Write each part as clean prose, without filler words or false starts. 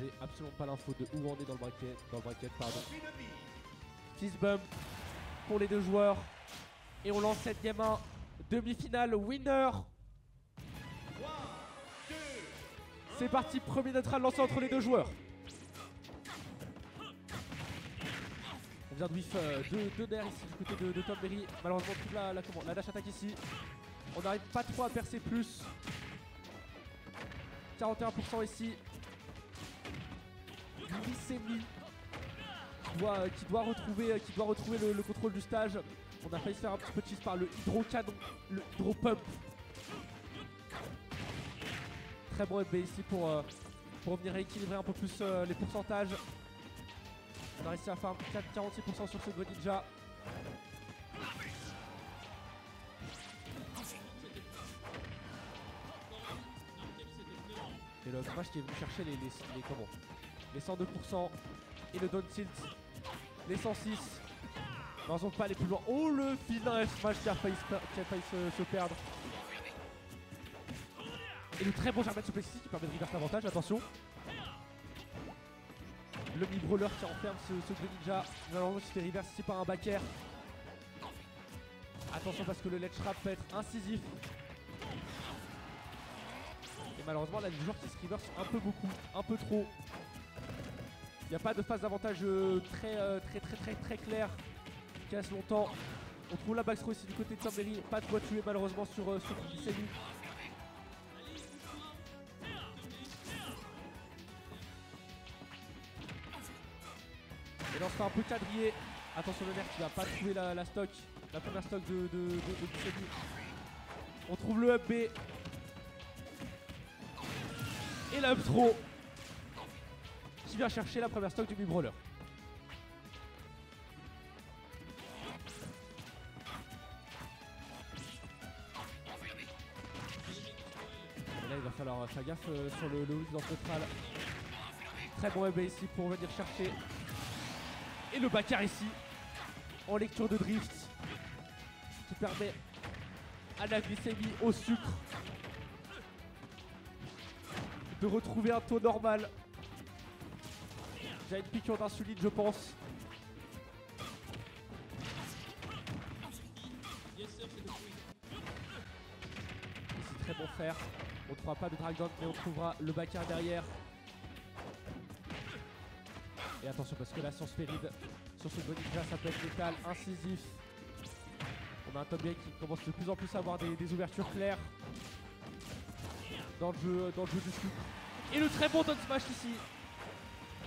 j'ai absolument pas l'info de où on est dans le bracket, pardon. Fist bump pour les deux joueurs. Et on lance cette game 1, demi-finale, winner. C'est parti, premier neutral lancé entre les deux joueurs. On vient de whiff deux nerfs ici du côté de Tom Berry. Malheureusement toute la dash attaque ici. On n'arrive pas trop à percer plus. 41% ici. Glycémie qui doit retrouver le contrôle du stage. On a failli se faire un petit peu de cheese par le hydro-canon, le hydro-pump. Très bon FB ici pour venir rééquilibrer un peu plus les pourcentages. On a réussi à faire 46% sur ce Greninja. Et le Smash qui est venu chercher les 102% et le down tilt, les 106. Malheureusement pas les plus loin. Oh le vilain F-Smash qui a failli se perdre. Et le très bon Germain Suplex qui permet de reverse l'avantage, attention. Le mi-brawler qui enferme ce Greninja. Malheureusement il se fait reverse ici par un back air. Attention parce que le ledge trap peut être incisif. Et malheureusement là les joueurs qui se reverse un peu beaucoup, un peu trop. Il n'y a pas de phase d'avantage très claire qui reste longtemps. On trouve la backthrow ici du côté de Tom Berry. Pas de quoi tuer malheureusement sur Glycémie. Et là on se fait un peu quadriller. Attention le nerf qui va pas trouver la stock. La première stock de Glycémie. On trouve le up B. Et la up throw qui vient chercher la première stock du mi-brawler. Et là il va falloir faire gaffe sur le dans ce neutral. Très bon FB ici pour venir chercher. Et le backer ici en lecture de drift qui permet à la Glycémie, au sucre, de retrouver un taux normal. J'ai une piqûre d'insuline je pense. Ici très bon fer. On ne trouvera pas de drag down mais on trouvera le backer derrière. Et attention parce que là sur ce Spéride, sur ce Greninja ça peut être létal, incisif. On a un top game qui commence de plus en plus à avoir des ouvertures claires dans le jeu du sucre. Et le très bon down smash ici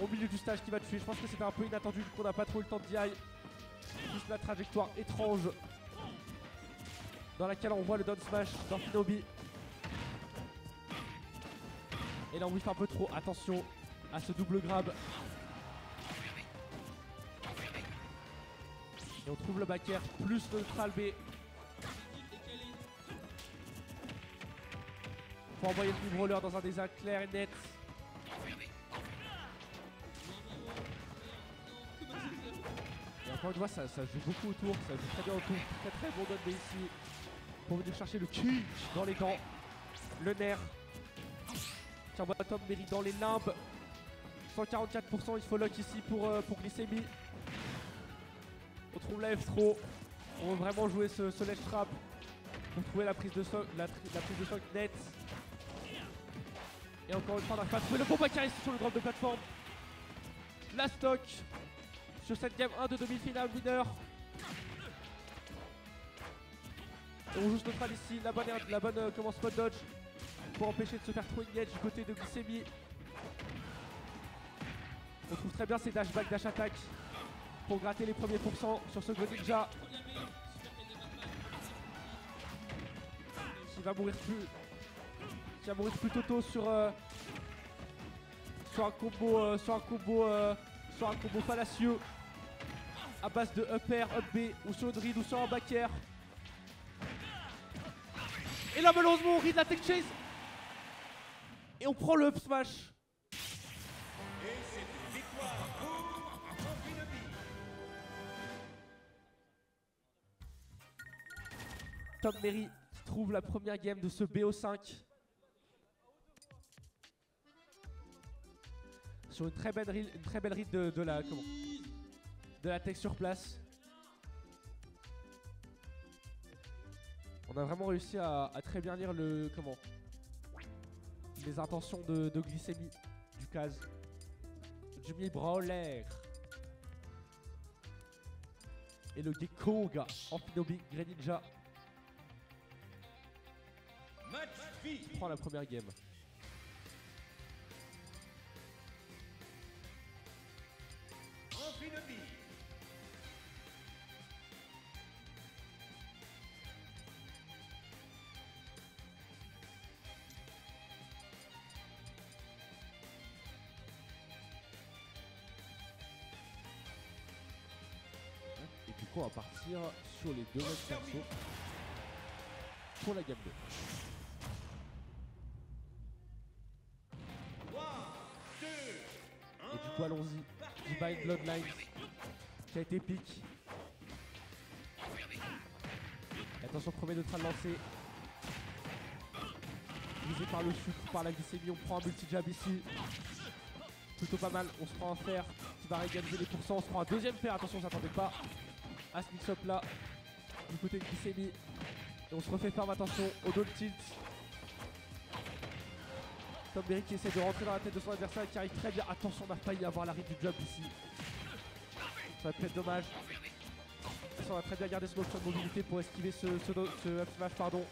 au milieu du stage qui va tuer. Je pense que c'était un peu inattendu vu qu'on n'a pas trop eu le temps d'y aller. Juste la trajectoire étrange dans laquelle on voit le down smash dans Shinobi. Et là on whiff un peu trop. Attention à ce double grab. Et on trouve le back air plus le neutral B. Faut envoyer le mi-brawler dans un désert clair et net. Et encore une fois ça joue beaucoup autour, ça joue très bien autour. Très bon down B ici. Pour venir chercher le kick dans les gants. Le nerf. Qui envoie Tom Berry dans les limbes. 144%, il faut lock ici pour Glycémie. On trouve la F-throw. On veut vraiment jouer ce ledge trap pour trouver la prise de choc net. Et encore une fois on n'a pas trouvé le bon backer ici sur le drop de plateforme. La stock sur cette game 1 de demi-finale winner. Et on joue ce neutral ici, la bonne spot dodge pour empêcher de se faire trop engage du côté de Glycémie. On trouve très bien ces dashback, dash attack pour gratter les premiers pourcents sur ce Greninja qui va mourir plus tôt sur un combo fallacieux à base de up air, up B ou sur une read ou sur un back air. Et là malheureusement on read la tech chase et on prend le up smash. Tom Berry qui trouve la première game de ce BO5. Sur une très belle read de la tech sur place. On a vraiment réussi à très bien lire les intentions de glycémie du Kaz. Jimmy Brawler. Et le Gekkoga en Shinobi Greninja. Qui prend la première game. Et du coup on va partir sur les deux mêmes persos pour la game 2. Et du coup allons-y. Divine Bloodline qui a été pique. Et attention, premier neutral lancé. Visé par le sucre, par la glycémie, on prend un multi-jab ici. Plutôt pas mal, on se prend un fer qui va régaliser les pourcents, on se prend un deuxième fer, attention on s'attendait pas à ce mix-up là. Du côté de glycémie. Et on se refait ferme, attention au double tilt. Tom Berry qui essaie de rentrer dans la tête de son adversaire et qui arrive très bien. Attention, on a failli avoir l'arrêt du jump ici. Ça va peut-être dommage. On a très bien gardé son option de mobilité pour esquiver ce up smash, pardon.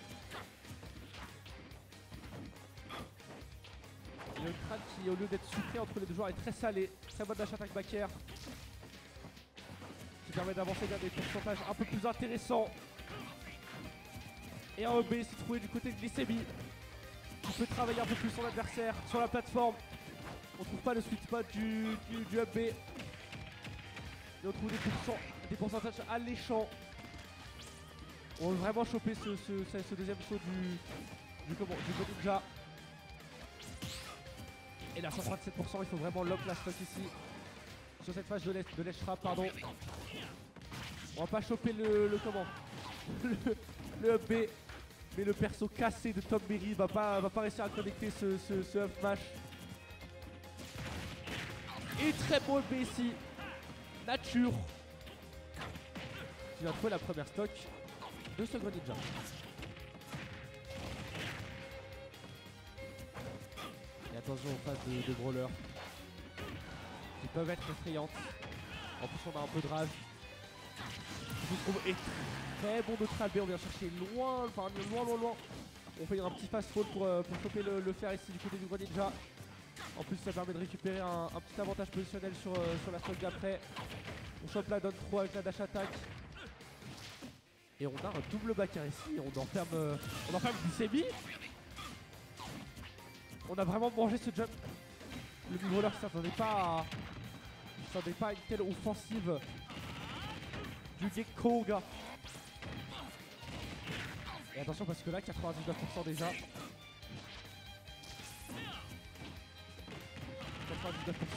Il y a une crâne qui, au lieu d'être sucré entre les deux joueurs, est très salé. Très bonne dash attack back air. Qui permet d'avancer vers des pourcentages un peu plus intéressants. Et un EB s'est trouvé du côté de glycémie. Il peut travailler un peu plus son adversaire sur la plateforme. On trouve pas le sweet spot du up B. Et on trouve des pourcentages alléchants. On veut vraiment choper ce deuxième saut du Greninja. Et là 137%, il faut vraiment lock la stock ici. Sur cette phase de l'edge trap, pardon. On va pas choper le up B. Mais le perso cassé de Tom Berry va pas réussir à connecter ce up smash. Et très beau up B ici. Nature. Qui va trouver la première stock de ce Greninja. Et attention aux phases de brawler qui peuvent être effrayantes. En plus on a un peu de rage. Je trouve est très bon de trap B, on vient chercher loin. On fait un petit fast fall pour choper le fer ici du côté du Greninja. En plus ça permet de récupérer un petit avantage positionnel sur la stock d'après. On chope la down 3 avec la dash attack. Et on a un double back air ici, on enferme glycémie. On a vraiment mangé ce jump. Le brawler qui s'attendait pas à une telle offensive du Gekkoga. Et attention parce que là 99% déjà. 99%,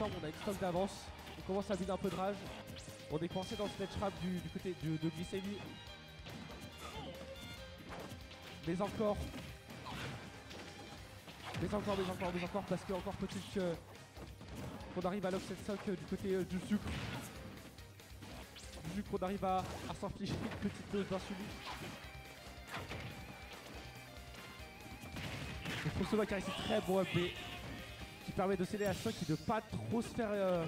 on a une stock d'avance. On commence à vider un peu de rage. On est coincé dans le sledge trap du côté de glycémie. Mais encore parce que encore peut-il qu'on arrive à lock cette stock du côté du sucre. Du sucre, on arrive à s'infliger une petite dose d'insuline. Je trouve ce bac ici très bon up B qui permet de sceller la stock et de pas trop se faire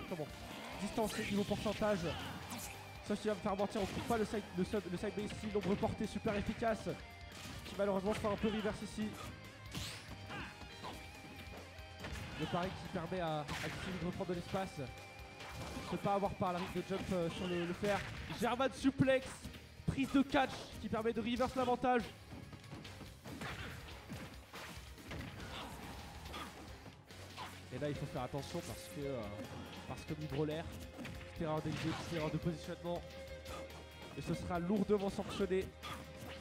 distancer niveau pourcentage. Ça qui va me faire mentir, on trouve pas le side B ici, nombre porté super efficace qui malheureusement se fait un peu reverse ici. Le pari qui permet à Glycémie de reprendre de l'espace. Ne pas avoir par la rythme de jump sur le fer. German suplex, prise de catch qui permet de reverse l'avantage. Et là il faut faire attention parce que mi-brawler, petite erreur d'exé, petite erreur de positionnement. Et ce sera lourdement sanctionné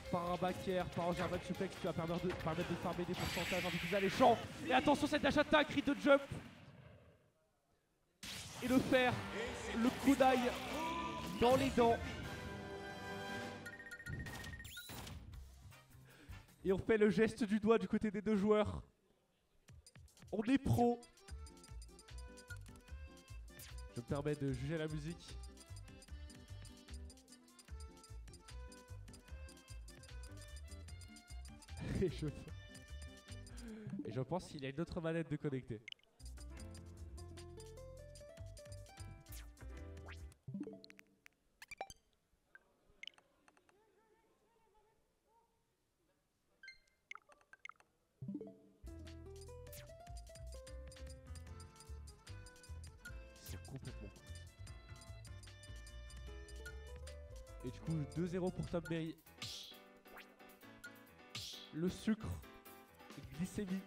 par un back air, par un German suplex qui va permettre de farmer des pourcentages un peu plus alléchants. Et attention cette dash attack, rythme de jump. Et le fer, le kunai dans les dents. Et on fait le geste du doigt du côté des deux joueurs. On est pro. permet de juger la musique. Et je pense qu'il y a une autre manette de connecter. C'est complètement con. Et du coup 2-0 pour Tom Berry. Le sucre, glycémie,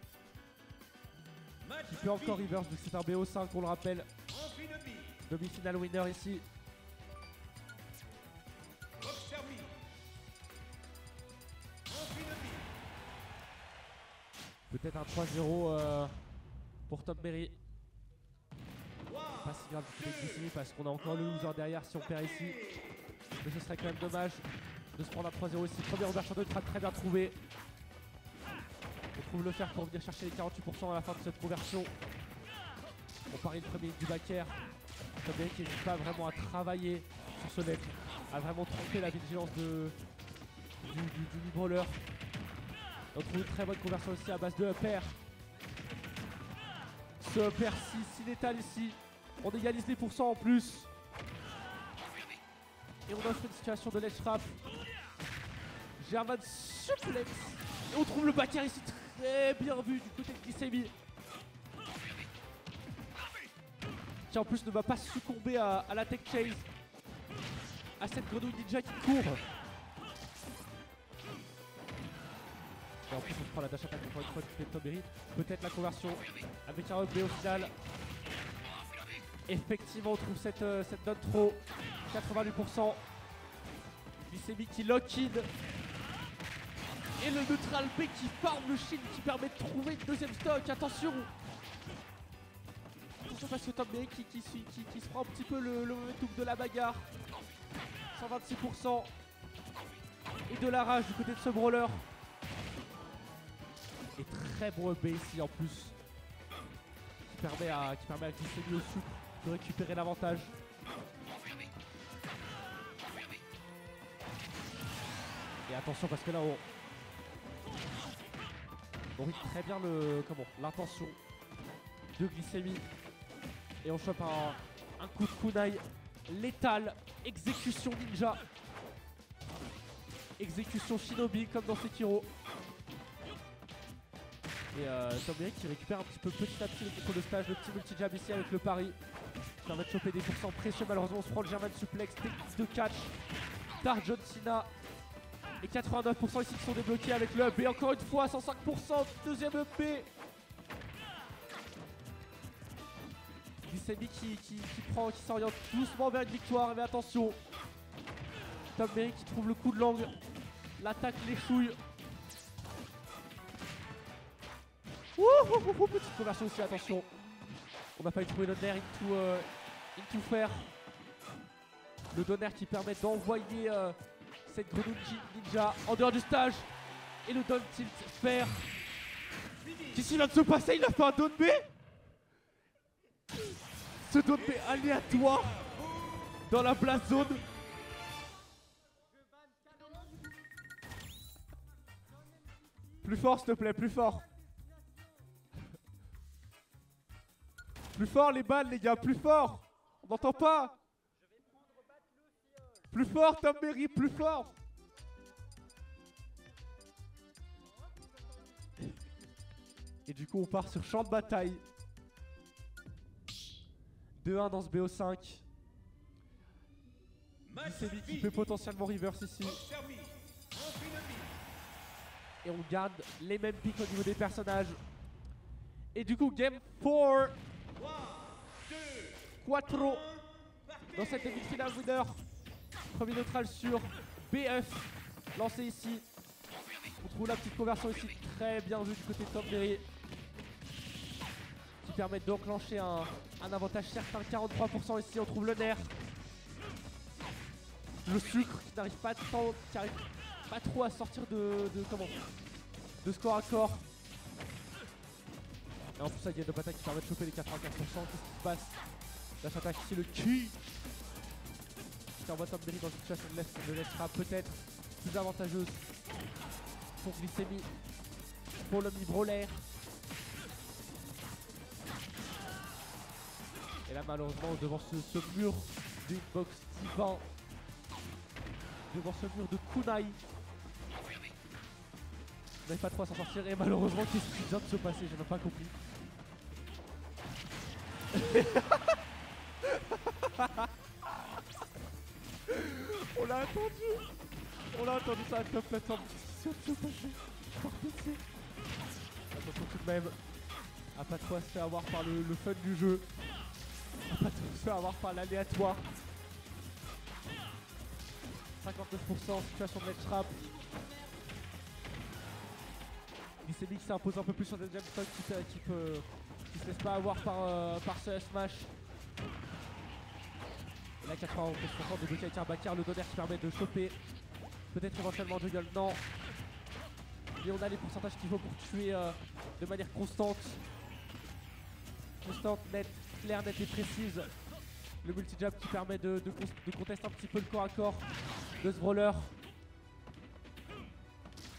qui peut encore reverse, donc c'est un BO5, on le rappelle. Demi-finale winner ici. Peut-être un 3-0 pour Tom Berry. Pas si grave du côté de glycémie parce qu'on a encore le loser derrière si on perd ici. Mais ce serait quand même dommage de se prendre un 3-0 ici. Première ouverture de trade très bien trouvée. On trouve le fer pour venir chercher les 48% à la fin de cette conversion. On parie le premier du backer. Tom Berry qui n'hésite pas vraiment à travailler sur ce net, à vraiment tromper la vigilance du mid-roller. On trouve une très bonne conversion aussi à base de upper. Ce upper si létal ici. On égalise les pourcents en plus. Et on offre une situation de ledge trap. German suplex. Et on trouve le backer ici très bien vu du côté de glycémie. Qui en plus ne va pas succomber à la tech chase. À cette grenouille ninja qui court. Et en plus on se prend la dash attack encore une fois du côté de Tom Berry. Peut-être la conversion avec un up B au final. Effectivement on trouve cette note trop. 88%. Glycémie qui lock in. Et le neutral B qui farm le shield qui permet de trouver une deuxième stock. Attention. Attention parce que Tom Berry qui se prend un petit peu le momentum de la bagarre. 126%. Et de la rage du côté de ce brawler. Et très bon B ici en plus. Qui permet à Glycémie au sucre de récupérer l'avantage. Et attention parce que là on read très bien l'intention de Glycémie. Et on chope un coup de kunai létal. Exécution ninja. Exécution shinobi comme dans Sekiro. Et Tom Berry qui récupère un petit peu petit à petit le contrôle de stage, le petit multi-jab ici avec le pari. Qui permet de choper des pourcents précieux. Malheureusement on se prend le German suplex, technique de catch. Dark John Cena. Et 89% ici qui sont débloqués avec le up. Et encore une fois 105%, deuxième up. Glycémie qui s'oriente doucement vers une victoire. Mais attention, Tom Berry qui trouve le coup de langue. L'attaque l'échouille. Petite conversion aussi, attention. On n'a pas trouvé le donner into fair. Le donner qui permet d'envoyer cette grenouille ninja en dehors du stage. Et le down tilt fair. Qu'est-ce qu'il vient de se passer? Il a fait un down B. Ce down B aléatoire dans la blast zone. Plus fort s'il te plaît, plus fort. Plus fort les balles les gars, plus fort. On n'entend pas. Plus fort Tom Berry, plus fort. Et du coup on part sur champ de bataille. 2-1 dans ce BO5. Glycémie qui peut potentiellement reverse ici. Et on garde les mêmes pics au niveau des personnages. Et du coup game 4. 4 dans cette demi-finale winner. Premier neutral sur BF lancé ici. On trouve la petite conversion ici très bien vue du côté de Tom Berry. Qui permet d'enclencher un avantage certain. 43% ici, on trouve le nerf. Le sucre qui n'arrive pas trop à sortir de score à corps. Et en plus ça y a de bataille qui permet de choper les 84%. Qu'est-ce qui se passe? Là s'attaque ici le cul. Tiens, bottom berry dans une situation de left de sera peut-être plus avantageuse pour Glycémie, pour l'Omni Brawler. Et là malheureusement devant ce mur d'Inbox Divin, devant ce mur de Kunai, on n'avait pas trop à s'en sortir et malheureusement qu'est-ce qui vient de se passer, j'ai même pas compris. On l'a attendu ça à top plateforme, qu'est-ce qui vient de se passer par pitié. Attention tout de même à pas trop se faire avoir par le fun du jeu, à pas trop se faire avoir par l'aléatoire. 59% en situation de ledge trap. Glycémie qui s'impose un peu plus sur des gemstones qui se laisse pas avoir par ce smash. Et là 91% de dégâts avec un backer, le donner qui permet de choper. Peut-être éventuellement juggle, non. Mais on a les pourcentages qu'il faut pour tuer de manière constante. Constante, nette, claire, nette et précise. Le multi-jab qui permet de contester un petit peu le corps à corps de ce brawler.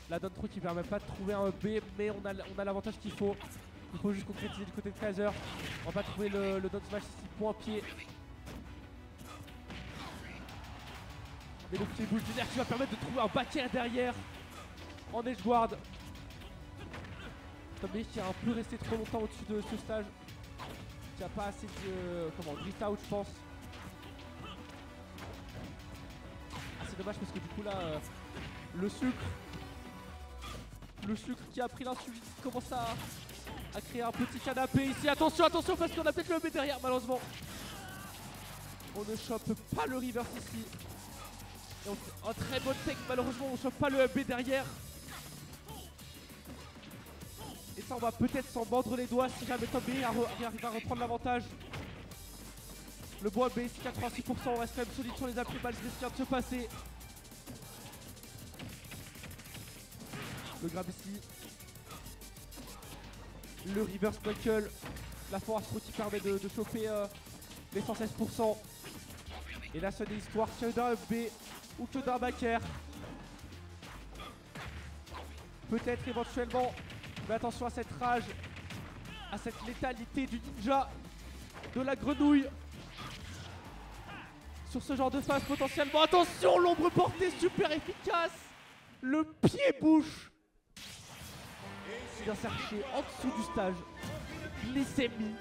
La down throw qui permet pas de trouver un B, mais on a l'avantage qu'il faut. Il faut juste concrétiser du côté de Kaiser. On va pas trouver le down smash ici, point pied. Mais le petit boule d'air qui va permettre de trouver un back air derrière en edge guard. Tommy qui a un peu resté trop longtemps au-dessus de ce stage. Qui a pas assez de drift out je pense. Ah c'est dommage parce que du coup là le sucre qui a pris l'insuline commence à créer un petit canapé ici. Attention parce qu'on a peut-être le B derrière malheureusement. On ne chope pas le reverse ici. Et on fait un très bon tech, malheureusement on chope pas le B derrière. Et ça on va peut-être s'en mordre les doigts si jamais Top B arrive à reprendre l'avantage. Le bois B ici 86%, on reste quand même solide sur les appuis malgré ce qui vient de se passer. Le grab ici. Le reverse knuckle. La force throw qui permet de choper les 116%. Et là ce n'est histoire que d'un B ou que d'un backer. Peut-être éventuellement. Mais attention à cette rage. À cette létalité du ninja. De la grenouille. Sur ce genre de phase potentiellement. Attention, l'ombre portée super efficace. Le pied-bouche. Il vient chercher en dessous du stage. Glycémie.